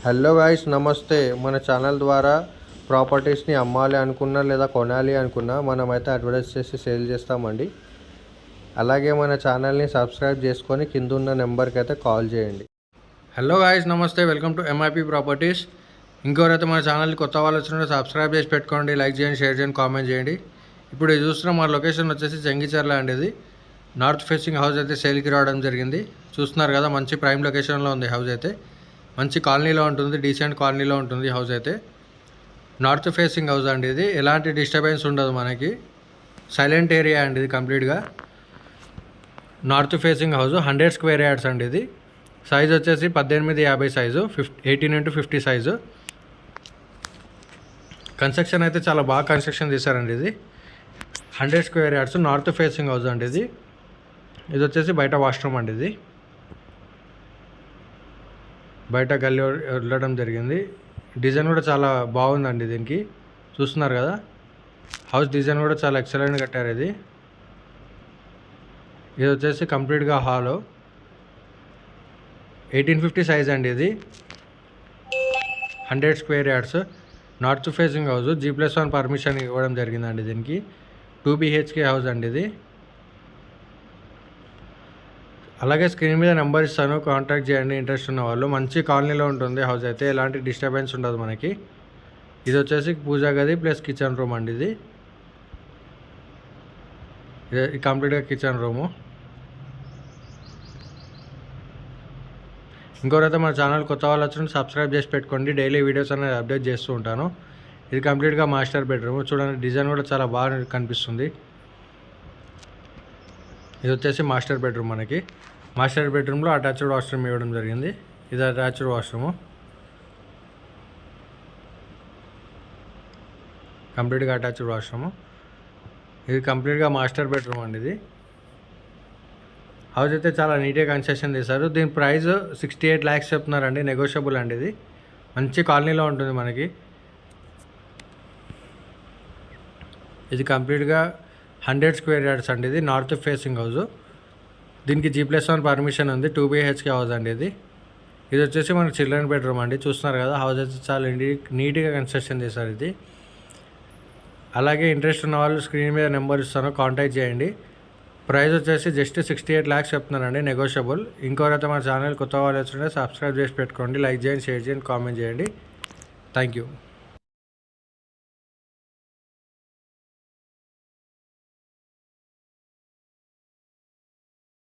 Hello guys, నమస్తే. మన channel ద్వారా ప్రాపర్టీస్ని అమ్మాలి అనుకున్నా లేదా కొనాలి అనుకున్నా మనమైతే అడ్వర్టైజ్ చేసి సేల్ చేస్తామండి. అలాగే మన ఛానల్ని సబ్స్క్రైబ్ చేసుకొని కింద ఉన్న నెంబర్కి అయితే కాల్ చేయండి. హలో గాయస్, నమస్తే. Welcome to MIP properties. ఇంకెవరైతే మన ఛానల్ని కొత్త వాళ్ళు వచ్చినట్టు సబ్స్క్రైబ్ చేసి పెట్టుకోండి, లైక్ చేయండి, షేర్ చేయండి, కామెంట్ చేయండి. ఇప్పుడు ఇది చూస్తున్న మన లొకేషన్ వచ్చేసి చెంగిచెర్ల అండి. ఇది నార్త్ ఫేసింగ్ హౌస్ అయితే సేల్కి రావడం జరిగింది. చూస్తున్నారు కదా, మంచి ప్రైమ్ లొకేషన్లో ఉంది హౌస్ అయితే. మంచి కాలనీలో ఉంటుంది, డీసెంట్ కాలనీలో ఉంటుంది హౌస్ అయితే. నార్త్ ఫేసింగ్ హౌస్ అండి. ఇది ఎలాంటి డిస్టర్బెన్స్ ఉండదు మనకి. సైలెంట్ ఏరియా అండి ఇది కంప్లీట్గా. North facing house 100 square yards అండి. ఇది సైజ్ వచ్చేసి 18x50 size, 18x50 size. Construction అయితే చాలా బాగా కన్స్ట్రక్షన్ చేశారండి. ఇది 100 square yards north facing house అండి. ఇది వచ్చేసి బయట వాష్రూమ్ అండి. ఇది బయట గల్లీ వదలడం జరిగింది. డిజైన్ కూడా చాలా బాగుందండి దీనికి. చూస్తున్నారు కదా, హౌస్ డిజైన్ కూడా చాలా ఎక్సలెంట్ కట్టారు. ఇది వచ్చేసి కంప్లీట్గా హాలు, 1850 సైజ్ అండి. ఇది 100 square yards north facing house. G+1 permission ఇవ్వడం జరిగిందండి దీనికి. 2 BHK హౌస్ అండి ఇది. అలాగే స్క్రీన్ మీద నెంబర్ ఇస్తాను, కాంటాక్ట్ చేయండి ఇంట్రెస్ట్ ఉన్న వాళ్ళు. మంచి కాలనీలో ఉంటుంది హౌస్ అయితే, ఎలాంటి డిస్టర్బెన్స్ ఉండదు మనకి. ఇది వచ్చేసి పూజా గది ప్లస్ కిచెన్ రూమ్ అండి. ఇది కంప్లీట్గా కిచెన్ రూము. ఇంకోరైతే మన ఛానల్ కొత్త వాళ్ళు వచ్చినట్టు సబ్స్క్రైబ్ చేసి పెట్టుకోండి. డైలీ వీడియోస్ అనేది అప్డేట్ చేస్తూ ఉంటాను. ఇది కంప్లీట్గా మాస్టర్ బెడ్రూమ్. చూడండి, డిజైన్ కూడా చాలా బాగా కనిపిస్తుంది. ఇది వచ్చేసి మాస్టర్ బెడ్రూమ్. మనకి మాస్టర్ బెడ్రూమ్లో అటాచ్డ్ వాష్రూమ్ ఇవ్వడం జరిగింది. ఇది అటాచ్డ్ వాష్రూము, కంప్లీట్గా అటాచ్డ్ వాష్రూము. ఇది కంప్లీట్గా మాస్టర్ బెడ్రూమ్ అండి. ఇది హౌస్ అయితే చాలా నీట్గా కన్స్ట్రక్షన్ చేశారు. దీని ప్రైస్ 68 lakhs చెప్తున్నారండి, నెగోషియబుల్ అండి. ఇది మంచి కాలనీలో ఉంటుంది మనకి. ఇది కంప్లీట్గా 100 స్క్వేర్ యార్డ్స్ అండి. ఇది నార్త్ ఫేసింగ్ హౌస్. దీనికి G+1 పర్మిషన్ ఉంది. 2 BHK హౌస్ అండి. ఇది వచ్చేసి మనకి చిల్డ్రన్ బెడ్రూమ్ అండి. చూస్తున్నారు కదా, హౌస్ అయితే చాలా నీట్గా కన్స్ట్రక్షన్ చేశారు ఇది. అలాగే ఇంట్రెస్ట్ ఉన్న వాళ్ళు స్క్రీన్ మీద నెంబర్ ఇస్తాను, కాంటాక్ట్ చేయండి. ప్రైస్ వచ్చేసి జస్ట్ 68 lakhs చెప్తున్నారండి, నెగోషియబుల్. ఇంకోరైతే మన ఛానల్ కొత్త వాళ్ళు వచ్చింటే సబ్స్క్రైబ్ చేసి పెట్టుకోండి, లైక్ చేయండి, షేర్ చేయండి, కామెంట్ చేయండి. Thank you.